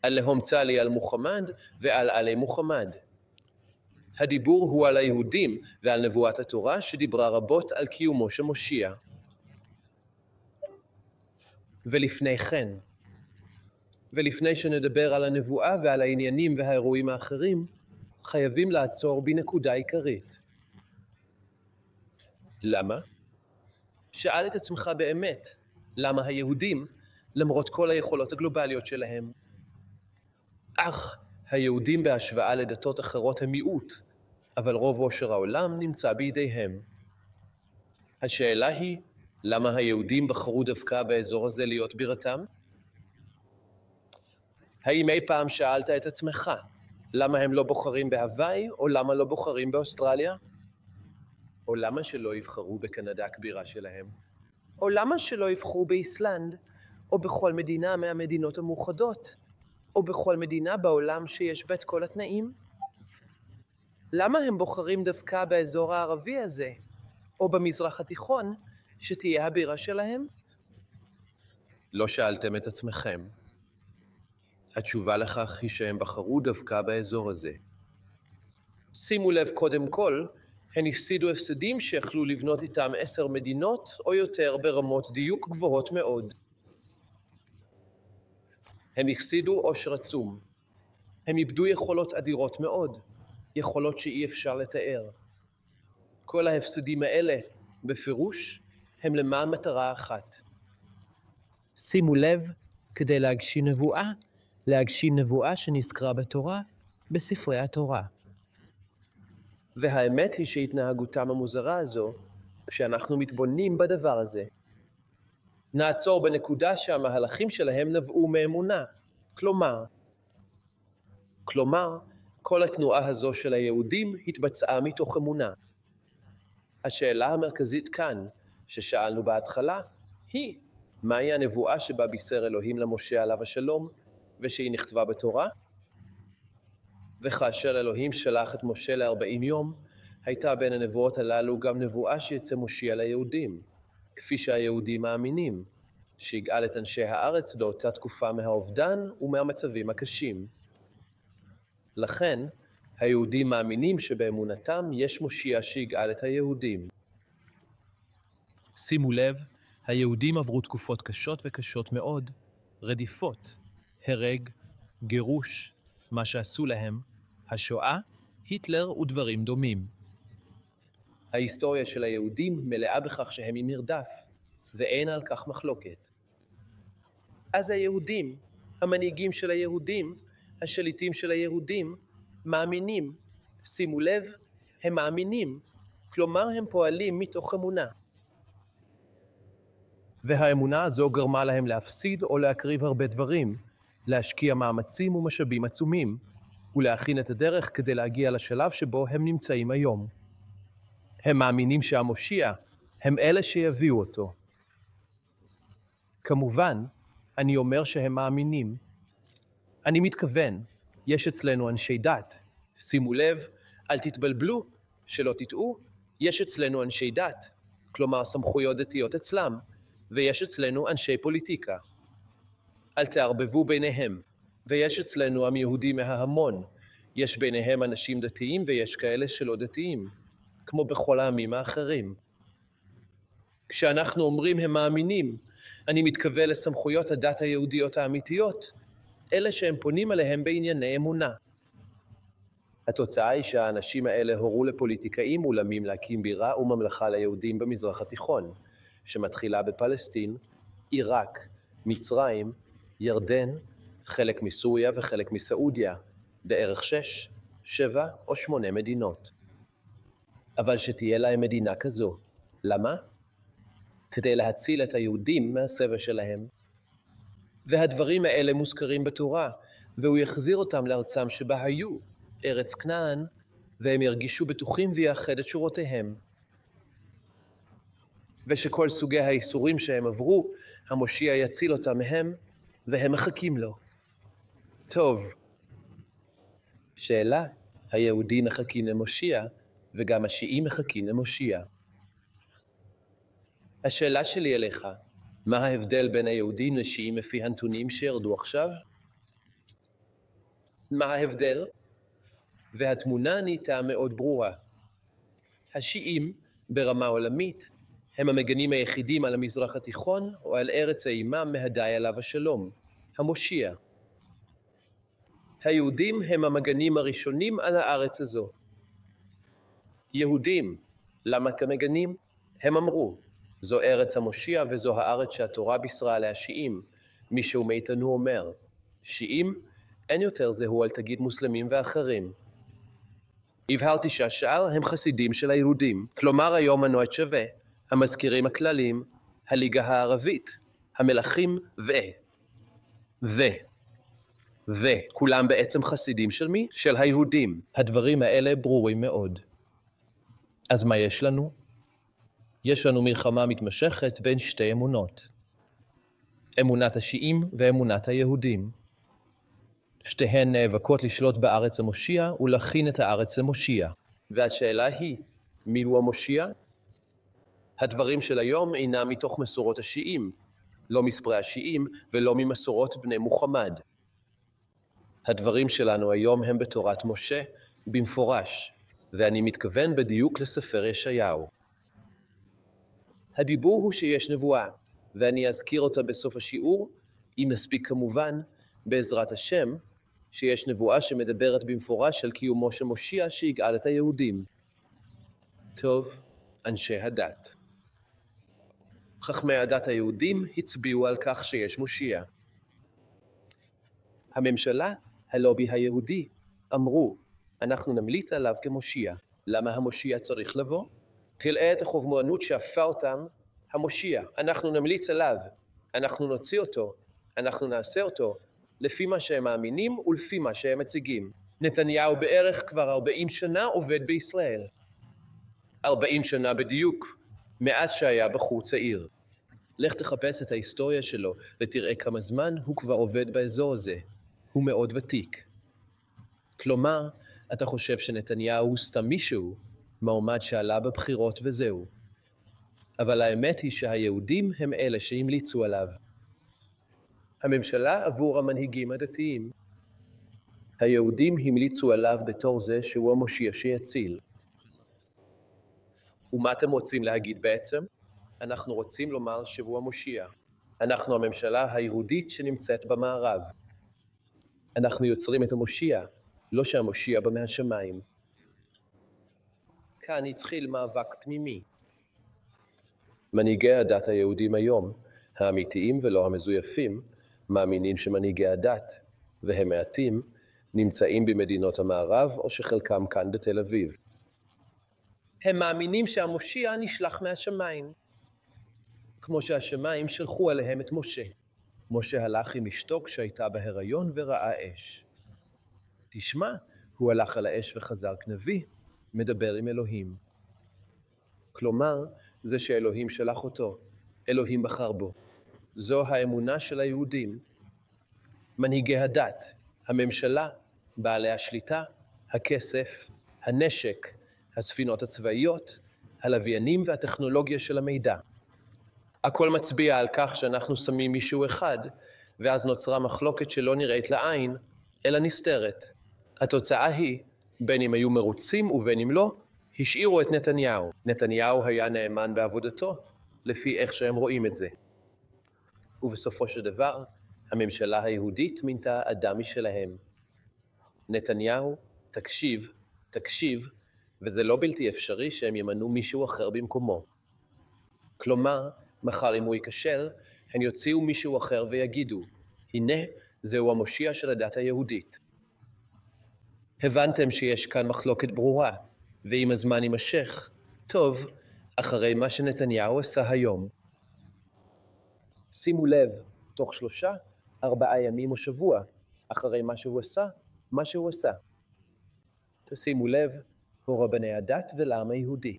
עליהם צלי על מוחמד ועל עלי מוחמד. הדיבור הוא על היהודים ועל נבואת התורה שדיברה רבות על קיומו של מושיע. ולפני כן, ולפני שנדבר על הנבואה ועל העניינים והאירועים האחרים, חייבים לעצור בנקודה עיקרית. למה? שאל את עצמך באמת, למה היהודים, למרות כל היכולות הגלובליות שלהם, אך היהודים בהשוואה לדתות אחרות הם מיעוט, אבל רוב עושר העולם נמצא בידיהם. השאלה היא, למה היהודים בחרו דווקא באזור הזה להיות בירתם? האם אי פעם שאלת את עצמך, למה הם לא בוחרים בהוואי, או למה לא בוחרים באוסטרליה? או למה שלא יבחרו בקנדה כבירה שלהם? או למה שלא יבחרו באיסלנד, או בכל מדינה מהמדינות המאוחדות, או בכל מדינה בעולם שיש בה את כל התנאים? למה הם בוחרים דווקא באזור הערבי הזה, או במזרח התיכון, שתהיה הבירה שלהם? לא שאלתם את עצמכם. התשובה לכך היא שהם בחרו דווקא באזור הזה. שימו לב קודם כל, הן הפסידו הפסדים שיכלו לבנות איתם 10 מדינות או יותר ברמות דיוק גבוהות מאוד. הם הפסידו עושר עצום. הם איבדו יכולות אדירות מאוד, יכולות שאי אפשר לתאר. כל ההפסדים האלה, בפירוש, הם למען מטרה אחת. שימו לב, כדי להגשים נבואה שנזכרה בתורה, בספרי התורה. והאמת היא שהתנהגותם המוזרה הזו, כשאנחנו מתבוננים בדבר הזה, נעצור בנקודה שהמהלכים שלהם נבעו מאמונה. כלומר, כל התנועה הזו של היהודים התבצעה מתוך אמונה. השאלה המרכזית כאן, ששאלנו בהתחלה, היא, מהי הנבואה שבה בישר אלוהים למשה עליו השלום, ושהיא נכתבה בתורה? וכאשר אלוהים שלח את משה ל40 יום, הייתה בין הנבואות הללו גם נבואה שיצא מושיע ליהודים, כפי שהיהודים מאמינים, שיגאל את אנשי הארץ באותה תקופה מהאובדן ומהמצבים הקשים. לכן, היהודים מאמינים שבאמונתם יש מושיע שיגאל את היהודים. שימו לב, היהודים עברו תקופות קשות וקשות מאוד, רדיפות, הרג, גירוש, מה שעשו להם, השואה, היטלר ודברים דומים. ההיסטוריה של היהודים מלאה בכך שהם עם מרדף, ואין על כך מחלוקת. אז היהודים, המנהיגים של היהודים, השליטים של היהודים, מאמינים. שימו לב, הם מאמינים, כלומר הם פועלים מתוך אמונה. והאמונה הזו גרמה להם להפסיד או להקריב הרבה דברים, להשקיע מאמצים ומשאבים עצומים, ולהכין את הדרך כדי להגיע לשלב שבו הם נמצאים היום. הם מאמינים שהמושיע הם אלה שיביאו אותו. כמובן, אני אומר שהם מאמינים. אני מתכוון, יש אצלנו אנשי דת. שימו לב, אל תתבלבלו, שלא תטעו, יש אצלנו אנשי דת, כלומר סמכויות דתיות אצלם, ויש אצלנו אנשי פוליטיקה. אל תערבבו ביניהם, ויש אצלנו עם יהודי מההמון, יש ביניהם אנשים דתיים ויש כאלה שלא דתיים, כמו בכל העמים האחרים. כשאנחנו אומרים הם מאמינים, אני מתכוון לסמכויות הדת היהודיות האמיתיות, אלה שהם פונים עליהם בענייני אמונה. התוצאה היא שהאנשים האלה הורו לפוליטיקאים אולמים להקים בירה וממלכה ליהודים במזרח התיכון, שמתחילה בפלסטין, עיראק, מצרים, ירדן, חלק מסוריה וחלק מסעודיה, בערך 6, 7 או 8 מדינות. אבל שתהיה להם מדינה כזו. למה? כדי להציל את היהודים מהסבל שלהם. והדברים האלה מוזכרים בתורה, והוא יחזיר אותם לארצם שבה היו, ארץ כנען, והם ירגישו בטוחים ויאחד את שורותיהם. ושכל סוגי האיסורים שהם עברו, המושיע יציל אותם מהם, והם מחכים לו. טוב. שאלה, היהודים מחכים למושיע, וגם השיעים מחכים למושיע. השאלה שלי אליך, מה ההבדל בין היהודים לשיעים לפי הנתונים שירדו עכשיו? מה ההבדל? והתמונה נהייתה מאוד ברורה. השיעים ברמה עולמית הם המגנים היחידים על המזרח התיכון או על ארץ האימה מהדי עליו השלום, המושיע. היהודים הם המגנים הראשונים על הארץ הזו. יהודים, למה אתם מגנים? הם אמרו, זו ארץ המושיע וזו הארץ שהתורה בישרה עליה שיעים. מישהו מאיתנו אומר, שיעים? אין יותר זהו, אל תגיד מוסלמים ואחרים. הבהרתי שהשאר הם חסידים של היהודים, כלומר היום הנועד שווה, המזכירים הכלליים, הליגה הערבית, המלכים כולם בעצם חסידים של מי? של היהודים. הדברים האלה ברורים מאוד. אז מה יש לנו? יש לנו מלחמה מתמשכת בין שתי אמונות. אמונת השיעים ואמונת היהודים. שתיהן נאבקות לשלוט בארץ המושיע ולהכין את הארץ למושיע. והשאלה היא, מי הוא המושיע? הדברים של היום אינם מתוך מסורות השיעים, לא מספרי השיעים ולא ממסורות בני מוחמד. הדברים שלנו היום הם בתורת משה, במפורש, ואני מתכוון בדיוק לספר ישעיהו. הדיבור הוא שיש נבואה, ואני אזכיר אותה בסוף השיעור, אם נספיק כמובן, בעזרת השם, שיש נבואה שמדברת במפורש על קיומו של מושיע שיגאל את היהודים. טוב, אנשי הדת. חכמי הדת היהודים הצביעו על כך שיש מושיע. הממשלה, הלובי היהודי, אמרו, אנחנו נמליץ עליו כמושיע. למה המושיע צריך לבוא? כלאה את החובמנות שאפה אותם, המושיע, אנחנו נמליץ עליו, אנחנו נוציא אותו, אנחנו נעשה אותו, לפי מה שהם מאמינים ולפי מה שהם מציגים. נתניהו בערך כבר 40 שנה עובד בישראל. 40 שנה בדיוק, מאז שהיה בחור צעיר. לך תחפש את ההיסטוריה שלו ותראה כמה זמן הוא כבר עובד באזור הזה. הוא מאוד ותיק. כלומר, אתה חושב שנתניהו הוא סתם מישהו, מועמד שעלה בבחירות וזהו. אבל האמת היא שהיהודים הם אלה שהמליצו עליו. הממשלה עבור המנהיגים הדתיים. היהודים המליצו עליו בתור זה שהוא המושיע שיציל. ומה אתם רוצים להגיד בעצם? אנחנו רוצים לומר שהוא המושיע. אנחנו הממשלה היהודית שנמצאת במערב. אנחנו יוצרים את המושיע, לא שהמושיע בא מהשמיים. כאן התחיל מאבק תמימי. מנהיגי הדת היהודים היום, האמיתיים ולא המזויפים, מאמינים שמנהיגי הדת, והם מעטים, נמצאים במדינות המערב או שחלקם כאן בתל אביב. הם מאמינים שהמושיע נשלח מהשמיים, כמו שהשמיים שלחו עליהם את משה. משה הלך עם אשתו כשהייתה בהיריון וראה אש. תשמע, הוא הלך על האש וחזר כנביא, מדבר עם אלוהים. כלומר, זה שאלוהים שלח אותו, אלוהים בחר בו. זו האמונה של היהודים. מנהיגי הדת, הממשלה, בעלי השליטה, הכסף, הנשק, הספינות הצבאיות, הלוויינים והטכנולוגיה של המידע. הכל מצביע על כך שאנחנו שמים מישהו אחד, ואז נוצרה מחלוקת שלא נראית לעין, אלא נסתרת. התוצאה היא, בין אם היו מרוצים ובין אם לא, השאירו את נתניהו. נתניהו היה נאמן בעבודתו, לפי איך שהם רואים את זה. ובסופו של דבר, הממשלה היהודית מינתה אדם משלהם. נתניהו, תקשיב, וזה לא בלתי אפשרי שהם ימנו מישהו אחר במקומו. כלומר, מחר אם הוא ייכשל, הם יוציאו מישהו אחר ויגידו, הנה, זהו המושיע של הדת היהודית. הבנתם שיש כאן מחלוקת ברורה, ואם הזמן יימשך, טוב, אחרי מה שנתניהו עשה היום. שימו לב, תוך 3-4 ימים או שבוע, אחרי מה שהוא עשה. תשימו לב, הוא רבני הדת ולעם היהודי.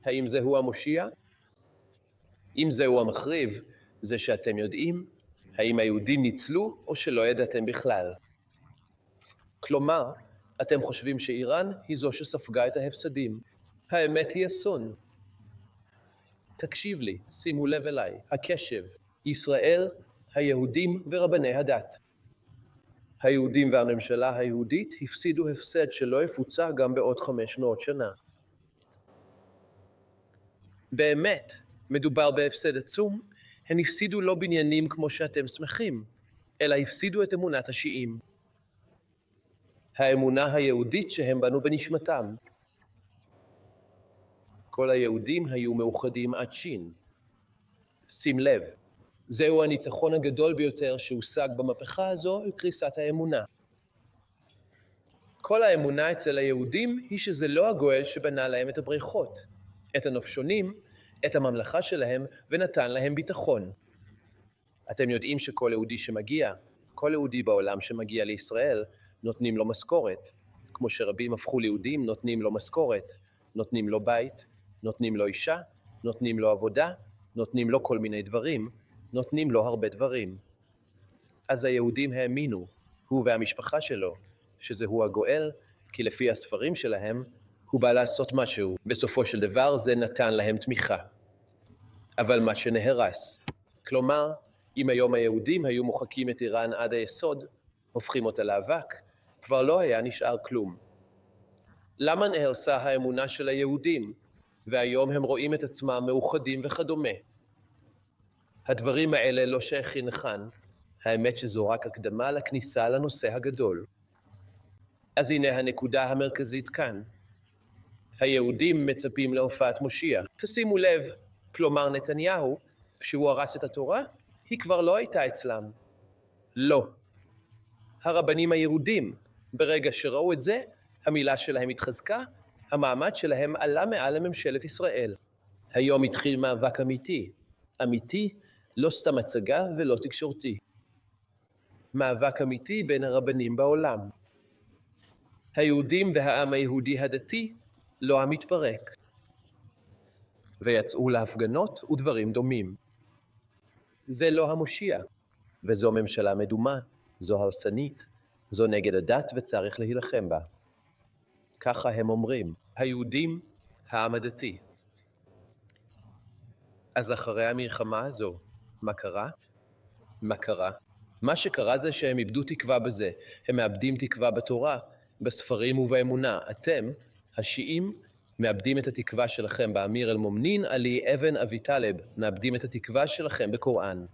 האם זהו המושיע? אם זהו המחריב, זה שאתם יודעים, האם היהודים ניצלו או שלא ידעתם בכלל. כלומר, אתם חושבים שאיראן היא זו שספגה את ההפסדים. האמת היא אסון. תקשיב לי, שימו לב אליי, הקשב, ישראל, היהודים ורבני הדת. היהודים והממשלה היהודית הפסידו הפסד שלא יפוצה גם בעוד 500 שנה. באמת, מדובר בהפסד עצום, הם הפסידו לא בניינים כמו שאתם שמחים, אלא הפסידו את אמונת השיעים. האמונה היהודית שהם בנו בנשמתם. כל היהודים היו מאוחדים עד שין. שים לב, זהו הניצחון הגדול ביותר שהושג במהפכה הזו על קריסת האמונה. כל האמונה אצל היהודים היא שזה לא הגואל שבנה להם את הבריכות, את הנופשונים, את הממלכה שלהם ונתן להם ביטחון. אתם יודעים שכל יהודי שמגיע, כל יהודי בעולם שמגיע לישראל, נותנים לו משכורת. כמו שרבים הפכו ליהודים, נותנים לו משכורת, נותנים לו בית, נותנים לו אישה, נותנים לו עבודה, נותנים לו כל מיני דברים, נותנים לו הרבה דברים. אז היהודים האמינו, הוא והמשפחה שלו, שזהו הגואל, כי לפי הספרים שלהם, הוא בא לעשות משהו. בסופו של דבר זה נתן להם תמיכה. אבל מה שנהרס. כלומר, אם היום היהודים היו מוחקים את איראן עד היסוד, הופכים אותה לאבק, כבר לא היה נשאר כלום. למה נהרסה האמונה של היהודים, והיום הם רואים את עצמם מאוחדים וכדומה? הדברים האלה לא שייכים לכאן, האמת שזו רק הקדמה לכניסה לנושא הגדול. אז הנה הנקודה המרכזית כאן. היהודים מצפים להופעת מושיע. תשימו לב, כלומר נתניהו, כשהוא הרס את התורה, היא כבר לא הייתה אצלם. לא. הרבנים היהודים, ברגע שראו את זה, המילה שלהם התחזקה, המעמד שלהם עלה מעל לממשלת ישראל. היום התחיל מאבק אמיתי. אמיתי, לא סתם הצגה ולא תקשורתי. מאבק אמיתי בין הרבנים בעולם. היהודים והעם היהודי הדתי לא המתפרק. ויצאו להפגנות ודברים דומים. זה לא המושיע, וזו ממשלה מדומה, זו הרסנית, זו נגד הדת וצריך להילחם בה. ככה הם אומרים, היהודים, העם הדתי. אז אחרי המלחמה הזו, מה קרה? מה קרה? מה שקרה זה שהם איבדו תקווה בזה, הם מאבדים תקווה בתורה, בספרים ובאמונה. אתם, השיעים, מאבדים את התקווה שלכם באמיר אל-מומנין, עלי אבן אבי טלב, מאבדים את התקווה שלכם בקוראן.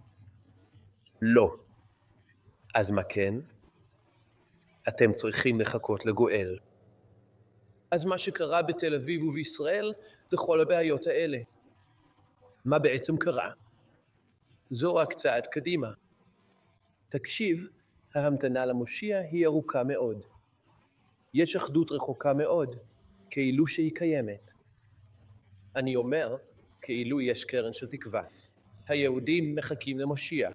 לא. אז מה כן? אתם צריכים לחכות לגואל. אז מה שקרה בתל אביב ובישראל זה כל הבעיות האלה. מה בעצם קרה? זו רק צעד קדימה. תקשיב, ההמתנה למושיע היא ארוכה מאוד. יש אחדות רחוקה מאוד, כאילו שהיא קיימת. אני אומר, כאילו יש קרן של תקווה. היהודים מחכים למושיע.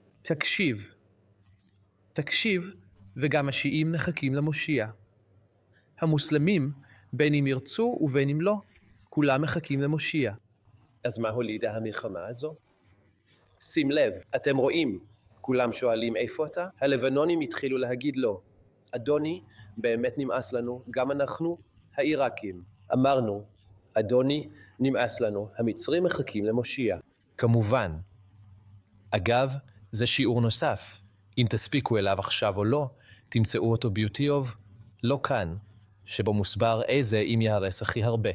תקשיב, וגם השיעים מחכים למושיע. המוסלמים, בין אם ירצו ובין אם לא, כולם מחכים למושיע. אז מה הולידה המלחמה הזו? שים לב, אתם רואים, כולם שואלים איפה אתה? הלבנונים התחילו להגיד לו, אדוני, באמת נמאס לנו, גם אנחנו, העיראקים. אמרנו, אדוני, נמאס לנו, המצרים מחכים למושיע. כמובן. אגב, זה שיעור נוסף. אם תספיקו אליו עכשיו או לא, תמצאו אותו ביוטיוב, לא כאן, שבו מוסבר איזה אם יהרס הכי הרבה.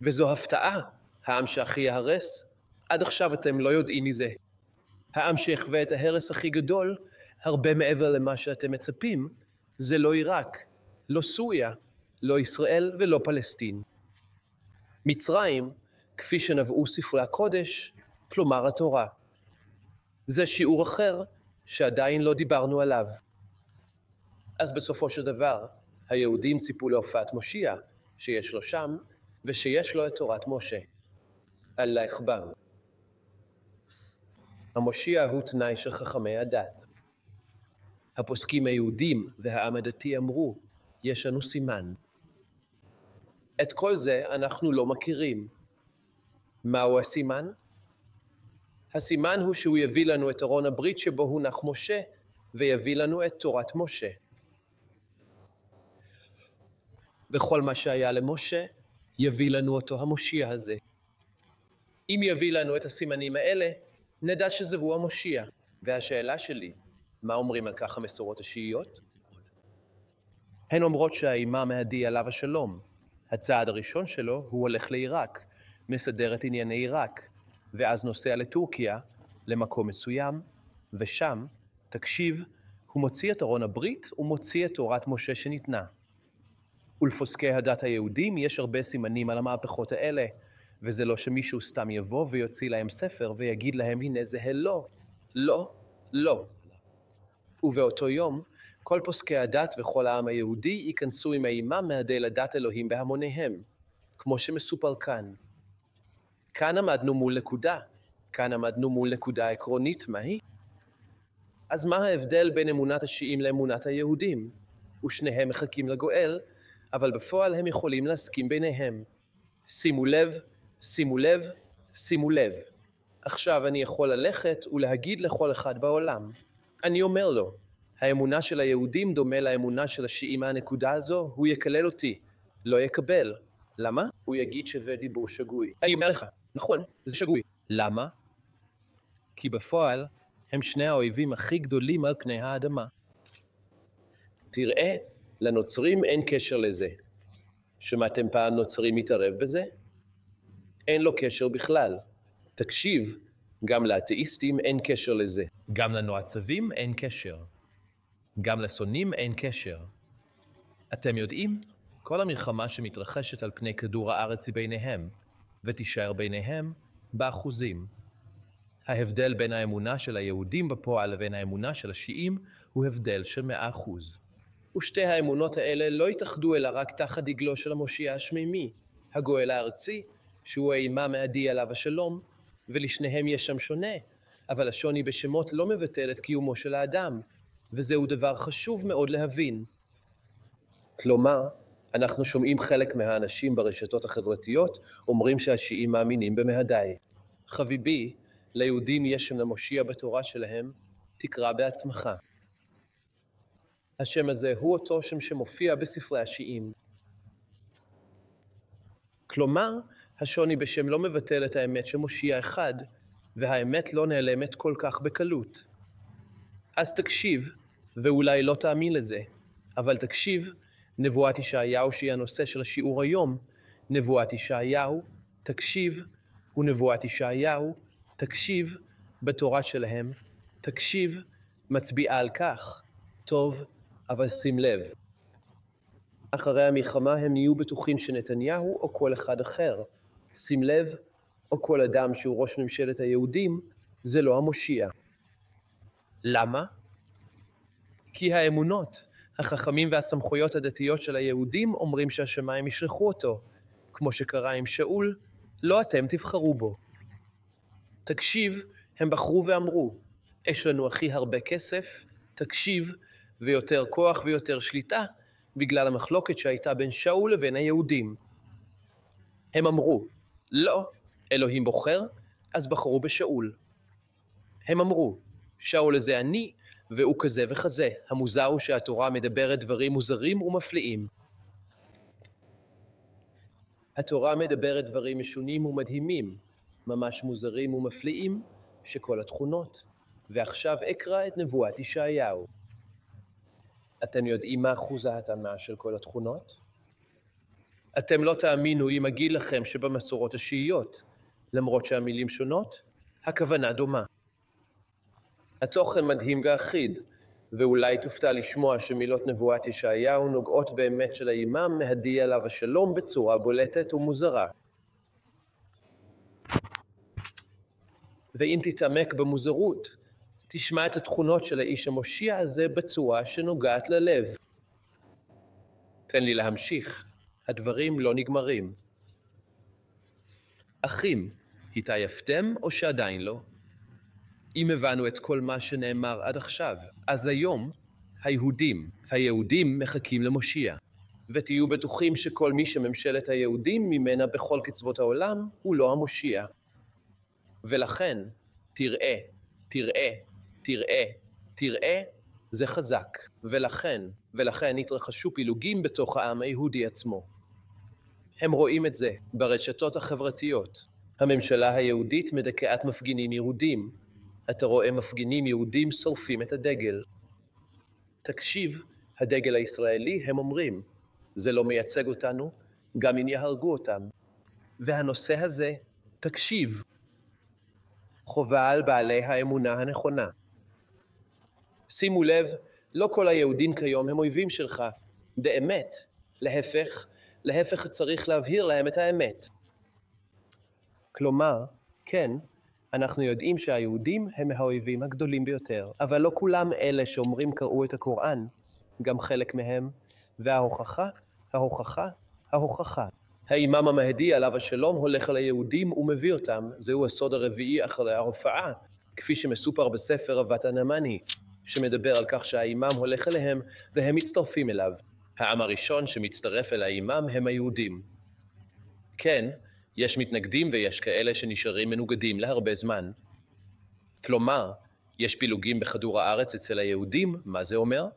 וזו הפתעה, העם שהכי יהרס, עד עכשיו אתם לא יודעים מזה. העם שיחווה את ההרס הכי גדול, הרבה מעבר למה שאתם מצפים, זה לא עיראק, לא סוריה, לא ישראל ולא פלסטין. מצרים, כפי שנבעו ספרי הקודש, כלומר התורה. זה שיעור אחר שעדיין לא דיברנו עליו. אז בסופו של דבר, היהודים ציפו להופעת מושיע, שיש לו שם, ושיש לו את תורת משה. אללה אכבר. המושיע הוא תנאי של חכמי הדת. הפוסקים היהודים והעם הדתי אמרו, יש לנו סימן. את כל זה אנחנו לא מכירים. מהו הסימן? הסימן הוא שהוא יביא לנו את ארון הברית שבו הונח משה, ויביא לנו את תורת משה. וכל מה שהיה למשה, יביא לנו אותו המושיע הזה. אם יביא לנו את הסימנים האלה, נדע שזהו המושיע. והשאלה שלי, מה אומרים על כך המסורות השיעיות? הן אומרות שהאימה מהדי עליו השלום. הצעד הראשון שלו הוא הולך לעיראק, מסדר את ענייני עיראק, ואז נוסע לטורקיה, למקום מסוים, ושם, תקשיב, הוא מוציא את ארון הברית ומוציא את תורת משה שניתנה. ולפוסקי הדת היהודים יש הרבה סימנים על המהפכות האלה, וזה לא שמישהו סתם יבוא ויוציא להם ספר ויגיד להם הנה זה לא, לא, לא. ובאותו יום, כל פוסקי הדת וכל העם היהודי ייכנסו עם האימה מהדי לדת אלוהים בהמוניהם, כמו שמסופר כאן. כאן עמדנו מול נקודה, כאן עמדנו מול נקודה עקרונית, מה היא? אז מה ההבדל בין אמונת השיעים לאמונת היהודים? ושניהם מחכים לגואל, אבל בפועל הם יכולים להסכים ביניהם. שימו לב, שימו לב, שימו לב. עכשיו אני יכול ללכת ולהגיד לכל אחד בעולם. אני אומר לו, האמונה של היהודים דומה לאמונה של השיעים מהנקודה הזו, הוא יקלל אותי, לא יקבל. למה? הוא יגיד שזה דיבור שגוי. אני אומר לך, נכון, זה שגוי. למה? כי בפועל הם שני האויבים הכי גדולים על פני האדמה. תראה, לנוצרים אין קשר לזה. שמעתם פעם נוצרי מתערב בזה? אין לו קשר בכלל. תקשיב, גם לאתאיסטים אין קשר לזה. גם לנועצבים אין קשר. גם לשונאים אין קשר. אתם יודעים, כל המלחמה שמתרחשת על פני כדור הארץ היא ביניהם, ותישאר ביניהם באחוזים. ההבדל בין האמונה של היהודים בפועל לבין האמונה של השיעים הוא הבדל של 100%. ושתי האמונות האלה לא יתאחדו אלא רק תחת דגלו של המושיע השמימי, הגואל הארצי, שהוא האימה מהדי עליו השלום, ולשניהם יש שם שונה, אבל השוני בשמות לא מבטל את קיומו של האדם, וזהו דבר חשוב מאוד להבין. כלומר, אנחנו שומעים חלק מהאנשים ברשתות החברתיות אומרים שהשיעים מאמינים במהדי. חביבי, ליהודים יש שם למושיע בתורה שלהם, תקרא בעצמך. השם הזה הוא אותו שם שמופיע בספרי השיעים. כלומר, השוני בשם לא מבטל את האמת שמושיע אחד, והאמת לא נעלמת כל כך בקלות. אז תקשיב, ואולי לא תאמין לזה, אבל תקשיב, נבואת ישעיהו שהיא הנושא של השיעור היום, נבואת ישעיהו, תקשיב, ונבואת ישעיהו, תקשיב, בתורה שלהם, תקשיב, מצביעה על כך, טוב, אבל שים לב. אחרי המלחמה הם נהיו בטוחים שנתניהו או כל אחד אחר, שים לב, או כל אדם שהוא ראש ממשלת היהודים, זה לא המושיע. למה? כי האמונות, החכמים והסמכויות הדתיות של היהודים אומרים שהשמיים ישלחו אותו, כמו שקרה עם שאול, לא אתם תבחרו בו. תקשיב, הם בחרו ואמרו, יש לנו הכי הרבה כסף, תקשיב, ויותר כוח ויותר שליטה, בגלל המחלוקת שהייתה בין שאול לבין היהודים. הם אמרו, לא, אלוהים בוחר, אז בחרו בשאול. הם אמרו, שאול הזה אני, והוא כזה וכזה. המוזר הוא שהתורה מדברת דברים מוזרים ומפליאים. התורה מדברת דברים משונים ומדהימים, ממש מוזרים ומפליאים, שכל התכונות. ועכשיו אקרא את נבואת ישעיהו. אתם יודעים מה אחוז ההתאמה של כל התכונות? אתם לא תאמינו אם אגיד לכם שבמסורות השיעיות, למרות שהמילים שונות, הכוונה דומה. התוכן מדהים ואחיד, ואולי תופתע לשמוע שמילות נבואת ישעיהו נוגעות באמת של האימם מהדי עליו השלום בצורה בולטת ומוזרה. ואם תתעמק במוזרות, תשמע את התכונות של האיש המושיע הזה בצורה שנוגעת ללב. תן לי להמשיך, הדברים לא נגמרים. אחים, התעייפתם או שעדיין לא? אם הבנו את כל מה שנאמר עד עכשיו, אז היום היהודים מחכים למושיע. ותהיו בטוחים שכל מי שממשלת היהודים ממנה בכל קצוות העולם הוא לא המושיע. ולכן, תראה, זה חזק. ולכן התרחשו פילוגים בתוך העם היהודי עצמו. הם רואים את זה ברשתות החברתיות. הממשלה היהודית מדכאת מפגינים יהודים. אתה רואה מפגינים יהודים שורפים את הדגל. תקשיב, הדגל הישראלי, הם אומרים, זה לא מייצג אותנו, גם אם יהרגו אותם. והנושא הזה, תקשיב, חובה על בעלי האמונה הנכונה. שימו לב, לא כל היהודים כיום הם אויבים שלך. באמת, להפך צריך להבהיר להם את האמת. כלומר, כן, אנחנו יודעים שהיהודים הם האויבים הגדולים ביותר, אבל לא כולם אלה שאומרים קראו את הקוראן, גם חלק מהם, וההוכחה, האימאם המהדי עליו השלום הולך על היהודים ומביא אותם, זהו הסוד הרביעי אחרי ההופעה, כפי שמסופר בספר אבת הנמני, שמדבר על כך שהאימאם הולך אליהם והם מצטרפים אליו. העם הראשון שמצטרף אל האימאם הם היהודים. כן, יש מתנגדים ויש כאלה שנשארים מנוגדים להרבה זמן. כלומר, יש פילוגים בכדור הארץ אצל היהודים, מה זה אומר?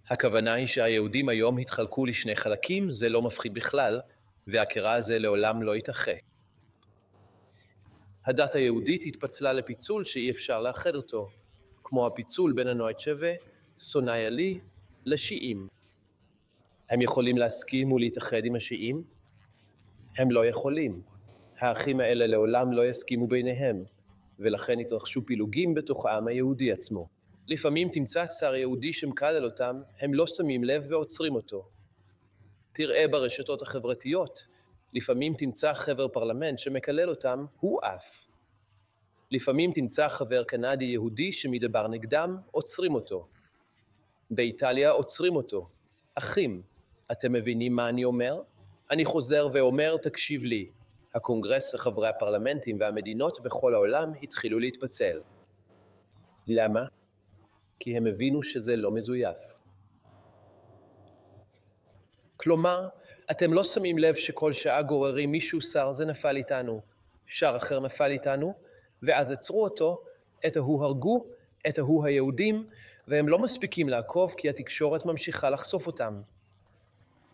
הכוונה היא שהיהודים היום התחלקו לשני חלקים, זה לא מפחיד בכלל, והקרע הזה לעולם לא יתאחה. הדת היהודית התפצלה לפיצול שאי אפשר לאחד אותו, כמו הפיצול בין הנואצ'בה, סונאי עלי, לשיעים. הם יכולים להסכים ולהתאחד עם השיעים? הם לא יכולים. האחים האלה לעולם לא יסכימו ביניהם, ולכן התרחשו פילוגים בתוך העם היהודי עצמו. לפעמים תמצא שר יהודי שמקלל אותם, הם לא שמים לב ועוצרים אותו. תראה ברשתות החברתיות, לפעמים תמצא חבר פרלמנט שמקלל אותם, הוא אף. לפעמים תמצא חבר קנדי יהודי שמדבר נגדם, עוצרים אותו. באיטליה עוצרים אותו. אחים, אתם מבינים מה אני אומר? אני חוזר ואומר, תקשיב לי. הקונגרס וחברי הפרלמנטים והמדינות בכל העולם התחילו להתפצל. למה? כי הם הבינו שזה לא מזויף. כלומר, אתם לא שמים לב שכל שעה גוררים מישהו שר זה נפל איתנו, שר אחר נפל איתנו, ואז עצרו אותו, את ההוא הרגו, את ההוא היהודים, והם לא מספיקים לעקוב כי התקשורת ממשיכה לחשוף אותם.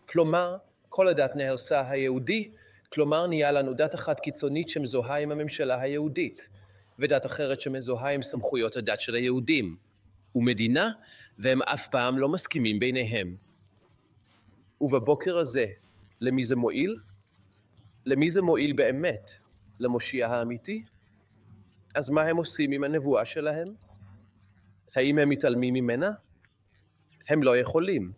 כלומר, כל הדת נהרסה היהודי, כלומר נהיה לנו דת אחת קיצונית שמזוהה עם הממשלה היהודית, ודת אחרת שמזוהה עם סמכויות הדת של היהודים, ומדינה, והם אף פעם לא מסכימים ביניהם. ובבוקר הזה, למי זה מועיל? למי זה מועיל באמת? למושיע האמיתי? אז מה הם עושים עם הנבואה שלהם? האם הם מתעלמים ממנה? הם לא יכולים.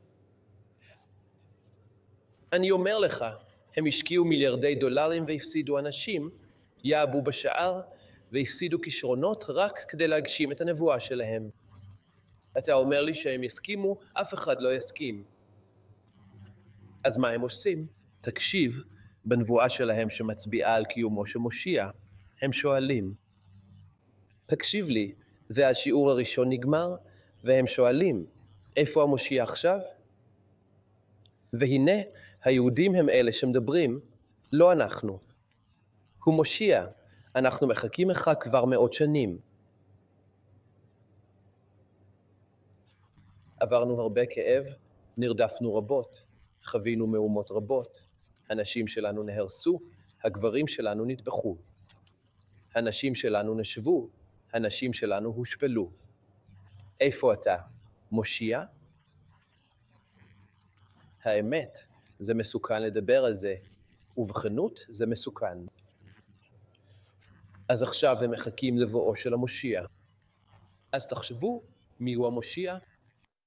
אני אומר לך, הם השקיעו מיליארדי דולרים והפסידו אנשים, יעבו בשער והפסידו כישרונות רק כדי להגשים את הנבואה שלהם. אתה אומר לי שהם יסכימו, אף אחד לא יסכים. אז מה הם עושים? תקשיב, בנבואה שלהם שמצביעה על קיומו שמושיע, הם שואלים. תקשיב לי, והשיעור הראשון נגמר, והם שואלים, איפה המושיע עכשיו? והנה, היהודים הם אלה שמדברים, לא אנחנו. הוא מושיע, אנחנו מחכים לך כבר מאות שנים. עברנו הרבה כאב, נרדפנו רבות, חווינו מהומות רבות. הנשים שלנו נהרסו, הגברים שלנו נטבחו. הנשים שלנו נשבו, הנשים שלנו הושפלו. איפה אתה? מושיע? האמת, זה מסוכן לדבר על זה, ובכנות זה מסוכן. אז עכשיו הם מחכים לבואו של המושיע. אז תחשבו, מיהו המושיע?